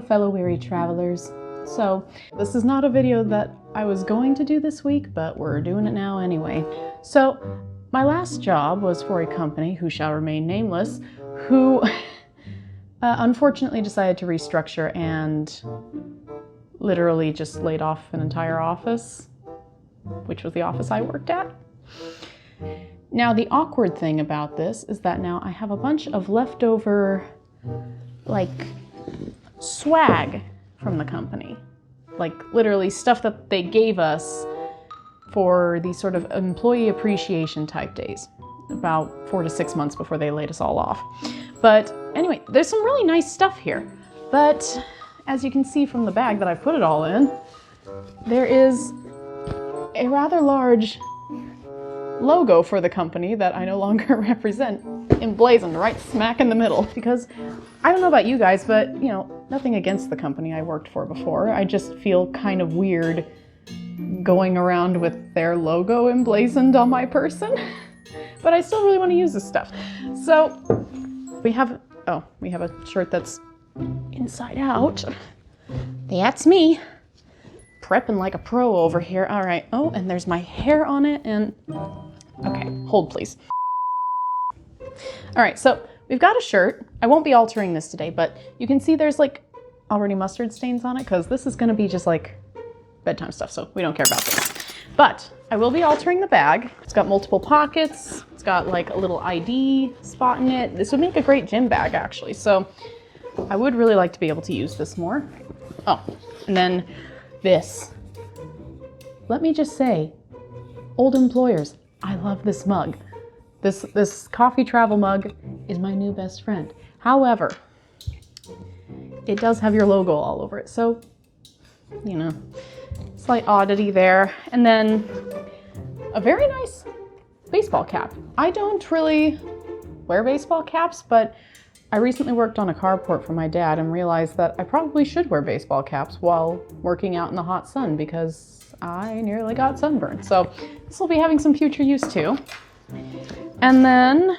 fellow weary travelers. So, this is not a video that I was going to do this week, but we're doing it now anyway. So, my last job was for a company who shall remain nameless, who unfortunately decided to restructure and literally just laid off an entire office, which was the office I worked at. Now, the awkward thing about this is that now I have a bunch of leftover, like, swag from the company. Like, literally stuff that they gave us for these sort of employee appreciation type days, about 4 to 6 months before they laid us all off. But anyway, there's some really nice stuff here. But as you can see from the bag that I put it all in, there is a rather large logo for the company that I no longer represent, emblazoned right smack in the middle. Because I don't know about you guys, but you know, nothing against the company I worked for before. I just feel kind of weird going around with their logo emblazoned on my person. But I still really want to use this stuff. So we have a shirt that's inside out. That's me. Prepping like a pro over here. All right. Oh, and there's my hair on it. And okay, hold please. All right, so we've got a shirt. I won't be altering this today, but you can see there's like already mustard stains on it because this is going to be just like bedtime stuff, so we don't care about this. But I will be altering the bag. It's got multiple pockets. It's got like a little ID spot in it. This would make a great gym bag actually. So I would really like to be able to use this more. Oh, and then this. Let me just say, old employers, I love this mug. This coffee travel mug is my new best friend. However, it does have your logo all over it. So, you know, slight oddity there. And then a very nice baseball cap. I don't really wear baseball caps, but I recently worked on a carport for my dad and realized that I probably should wear baseball caps while working out in the hot sun because I nearly got sunburned. So this will be having some future use too. And then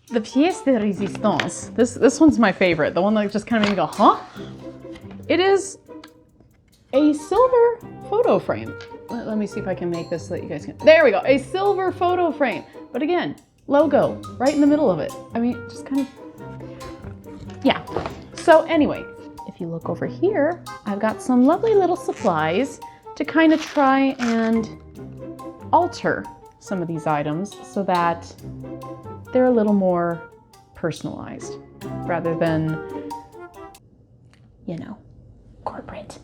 the pièce de résistance. This one's my favorite. The one that just kind of made me go, huh? It is a silver photo frame. Let me see if I can make this so that you guys can. There we go. A silver photo frame. But again, logo right in the middle of it. I mean, just kind of, yeah. So anyway, if you look over here, I've got some lovely little supplies to kind of try and alter some of these items so that they're a little more personalized rather than, you know, corporate.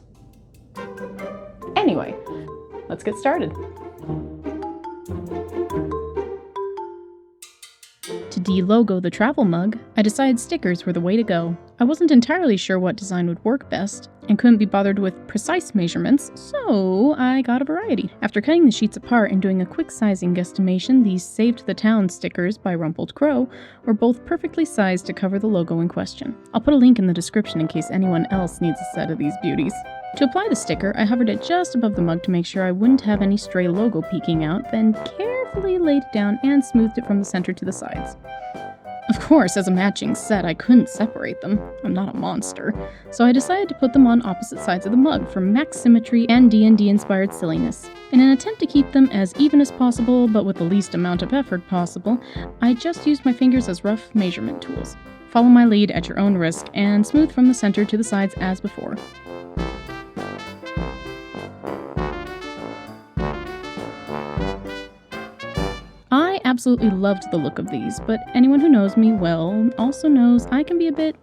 Anyway, let's get started. To de-logo the travel mug, I decided stickers were the way to go. I wasn't entirely sure what design would work best, and couldn't be bothered with precise measurements, so I got a variety. After cutting the sheets apart and doing a quick sizing guesstimation, these Saved the Town stickers by Rumpled were both perfectly sized to cover the logo in question. I'll put a link in the description in case anyone else needs a set of these beauties. To apply the sticker, I hovered it just above the mug to make sure I wouldn't have any stray logo peeking out, then carefully laid it down and smoothed it from the center to the sides. Of course, as a matching set, I couldn't separate them. I'm not a monster. So I decided to put them on opposite sides of the mug for max symmetry and D&D inspired silliness. In an attempt to keep them as even as possible, but with the least amount of effort possible, I just used my fingers as rough measurement tools. Follow my lead at your own risk and smooth from the center to the sides as before. I absolutely loved the look of these, but anyone who knows me well also knows I can be a bit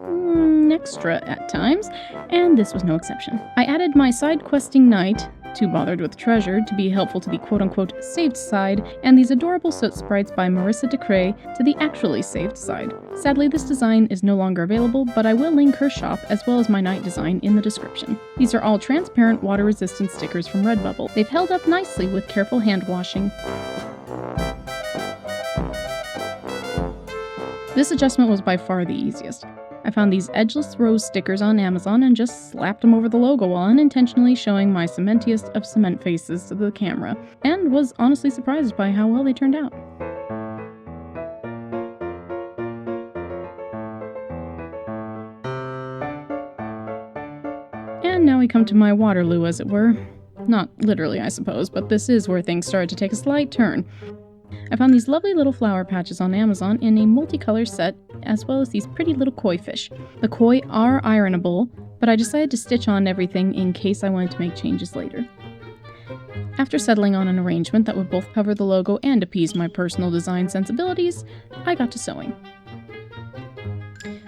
extra at times, and this was no exception. I added my side questing knight, too bothered with treasure to be helpful to the quote-unquote saved side, and these adorable Soot Sprites by Marissa DeCray to the actually saved side. Sadly, this design is no longer available, but I will link her shop as well as my knight design in the description. These are all transparent water-resistant stickers from Redbubble. They've held up nicely with careful hand washing. This adjustment was by far the easiest. I found these edgeless rose stickers on Amazon and just slapped them over the logo unintentionally showing my cementiest of cement faces to the camera, and was honestly surprised by how well they turned out. And now we come to my Waterloo, as it were. Not literally, I suppose, but this is where things started to take a slight turn. I found these lovely little flower patches on Amazon in a multicolor set, as well as these pretty little koi fish. The koi are ironable, but I decided to stitch on everything in case I wanted to make changes later. After settling on an arrangement that would both cover the logo and appease my personal design sensibilities, I got to sewing.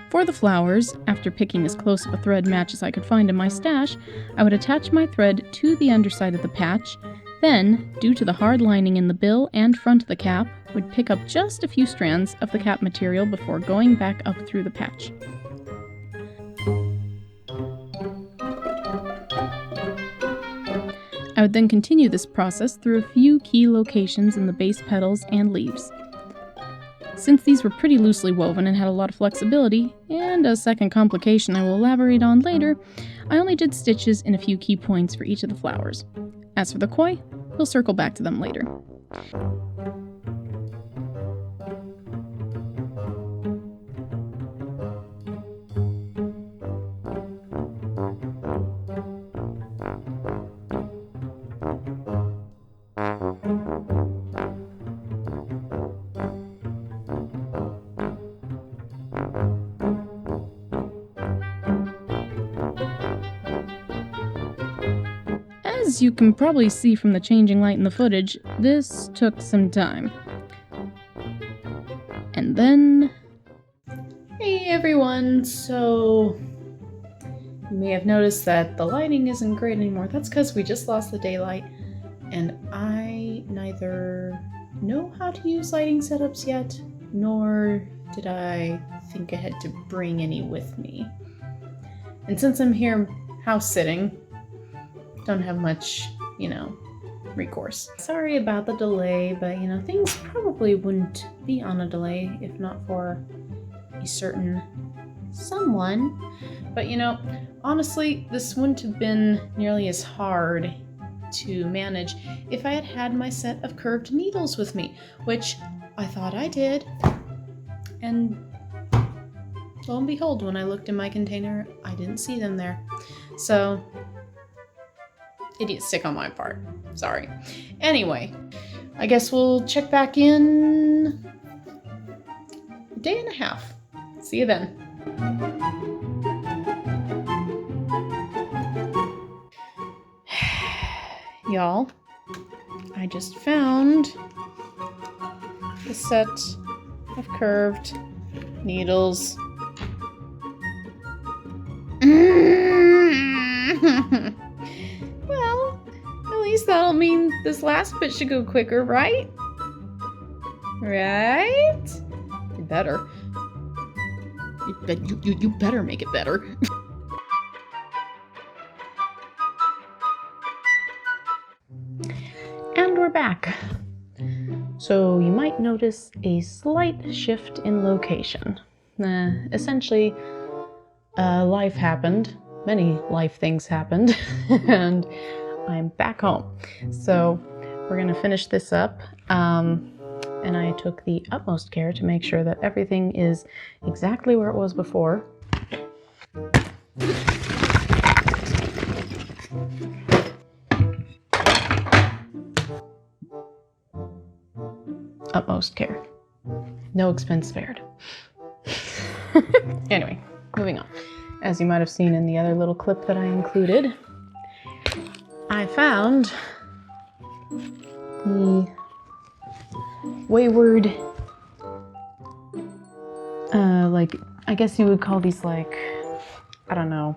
For the flowers, after picking as close of a thread match as I could find in my stash, I would attach my thread to the underside of the patch, then, due to the hard lining in the bill and front of the cap, would pick up just a few strands of the cap material before going back up through the patch. I would then continue this process through a few key locations in the base petals and leaves. Since these were pretty loosely woven and had a lot of flexibility, and a second complication I will elaborate on later, I only did stitches in a few key points for each of the flowers. As for the koi, we'll circle back to them later. As you can probably see from the changing light in the footage, this took some time. And then... Hey everyone! So... you may have noticed that the lighting isn't great anymore. That's because we just lost the daylight, and I neither know how to use lighting setups yet, nor did I think I had to bring any with me. And since I'm here house sitting, don't have much, recourse. Sorry about the delay, but things probably wouldn't be on a delay if not for a certain someone. But honestly, this wouldn't have been nearly as hard to manage if I had had my set of curved needles with me, which I thought I did. And lo and behold, when I looked in my container, I didn't see them there. So, idiot stick on my part. Sorry. Anyway, I guess we'll check back in a day and a half. See you then. Y'all, I just found a set of curved needles. Well, at least that'll mean this last bit should go quicker, right? Right? It better. You better make it better. And we're back. So you might notice a slight shift in location. Essentially, life happened. Many life things happened, and I'm back home. So we're gonna finish this up, and I took the utmost care to make sure that everything is exactly where it was before. Utmost care. No expense spared. Anyway, moving on. As you might have seen in the other little clip that I included, I found the wayward, I guess you would call these I don't know,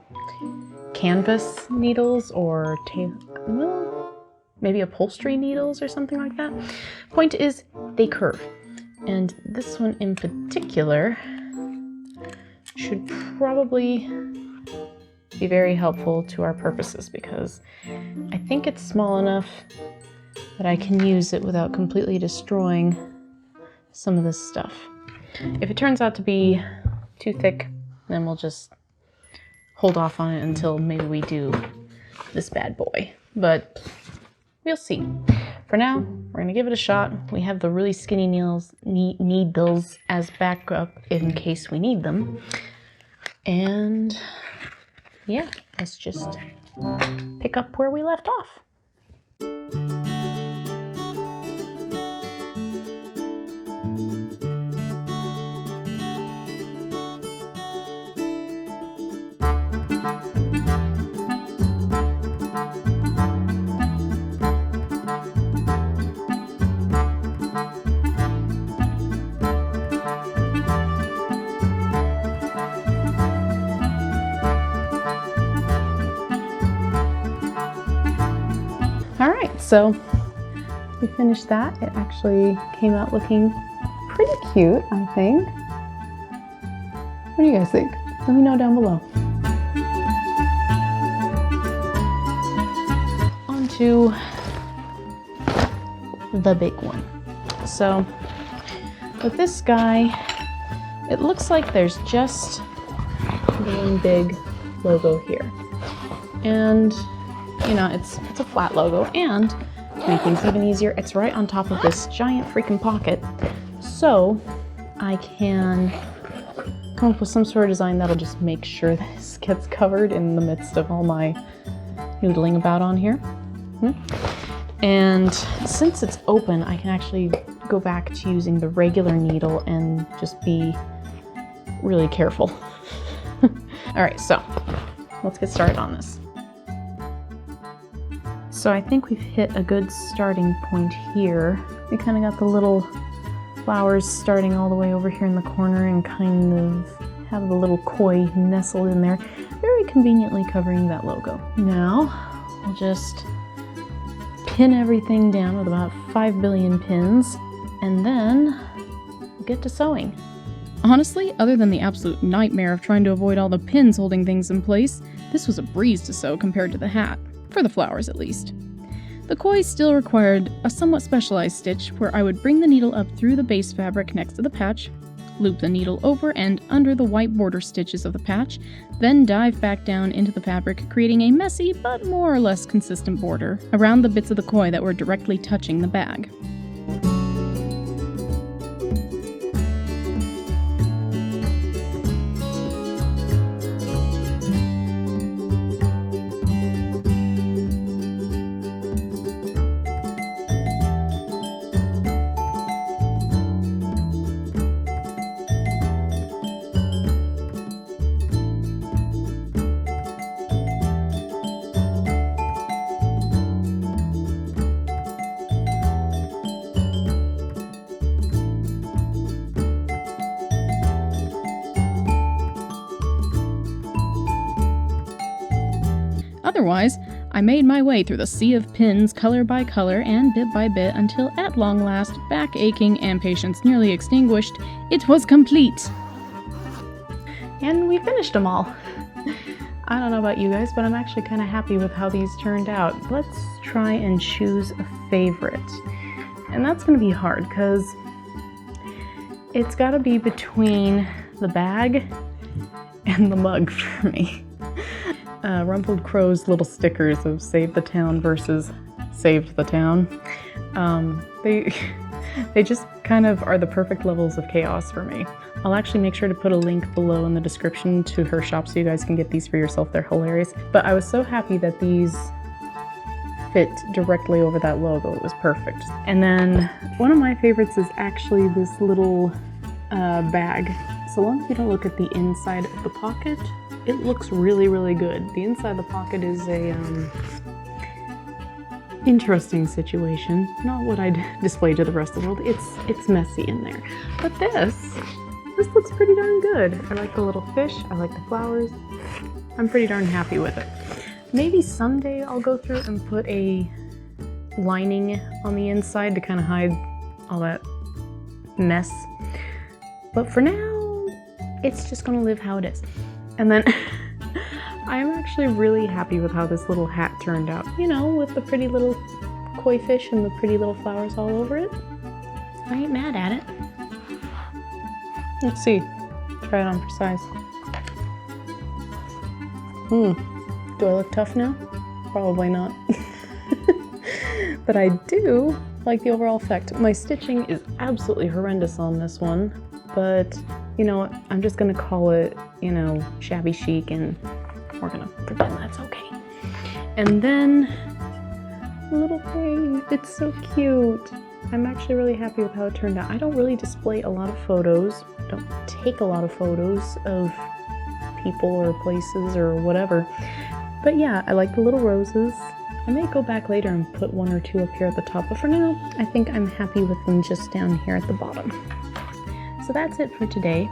canvas needles or maybe upholstery needles or something like that. Point is, they curve. And this one in particular should probably be very helpful to our purposes because I think it's small enough that I can use it without completely destroying some of this stuff. If it turns out to be too thick, then we'll just hold off on it until maybe we do this bad boy. But we'll see. For now, we're gonna give it a shot. We have the really skinny needles as backup in case we need them. And yeah, let's just pick up where we left off. All right, so we finished that. It actually came out looking pretty cute, I think. What do you guys think? Let me know down below. On to the big one. So with this guy, it looks like there's just one big logo here. And you know, it's a flat logo, and to make things even easier, it's right on top of this giant freaking pocket. So I can come up with some sort of design that'll just make sure this gets covered in the midst of all my noodling about on here. And since it's open, I can actually go back to using the regular needle and just be really careful. All right, so let's get started on this. So I think we've hit a good starting point here. We kind of got the little flowers starting all the way over here in the corner and kind of have the little koi nestled in there, very conveniently covering that logo. Now we'll just pin everything down with about 5 billion pins, and then we'll get to sewing. Honestly, other than the absolute nightmare of trying to avoid all the pins holding things in place, this was a breeze to sew compared to the hat. For the flowers at least. The koi still required a somewhat specialized stitch where I would bring the needle up through the base fabric next to the patch, loop the needle over and under the white border stitches of the patch, then dive back down into the fabric, creating a messy but more or less consistent border around the bits of the koi that were directly touching the bag. Otherwise, I made my way through the sea of pins color by color and bit by bit until at long last, back aching and patience nearly extinguished, it was complete. And we finished them all. I don't know about you guys, but I'm actually kind of happy with how these turned out. Let's try and choose a favorite. And that's going to be hard because it's got to be between the bag and the mug for me. Rumpled Crow's little stickers of Save the Town versus Saved the Town. They just kind of are the perfect levels of chaos for me. I'll actually make sure to put a link below in the description to her shop so you guys can get these for yourself. They're hilarious. But I was so happy that these fit directly over that logo. It was perfect. And then one of my favorites is actually this little bag. So long as you don't look at the inside of the pocket, it looks really, really good. The inside of the pocket is a interesting situation. Not what I'd display to the rest of the world. It's messy in there. But this looks pretty darn good. I like the little fish. I like the flowers. I'm pretty darn happy with it. Maybe someday I'll go through and put a lining on the inside to kind of hide all that mess. But for now, it's just gonna live how it is. And then I'm actually really happy with how this little hat turned out. You know, with the pretty little koi fish and the pretty little flowers all over it. I ain't mad at it. Let's see. Try it on for size. Do I look tough now? Probably not. But I do like the overall effect. My stitching is absolutely horrendous on this one, but you know what? I'm just gonna call it, you know, shabby chic, and We're gonna pretend that's okay. And then, little thing, it's so cute. I'm actually really happy with how it turned out. I don't really display a lot of photos, don't take a lot of photos of people or places or whatever. But yeah, I like the little roses. I may go back later and put one or two up here at the top, but for now, I think I'm happy with them just down here at the bottom. So that's it for today.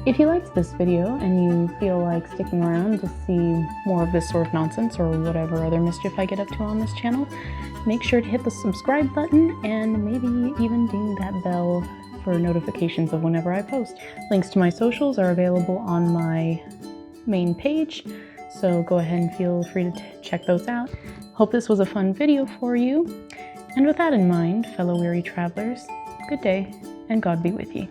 If you liked this video and you feel like sticking around to see more of this sort of nonsense or whatever other mischief I get up to on this channel, make sure to hit the subscribe button and maybe even ding that bell for notifications of whenever I post. Links to my socials are available on my main page, so go ahead and feel free to check those out. Hope this was a fun video for you. And with that in mind, fellow weary travelers, good day and God be with you.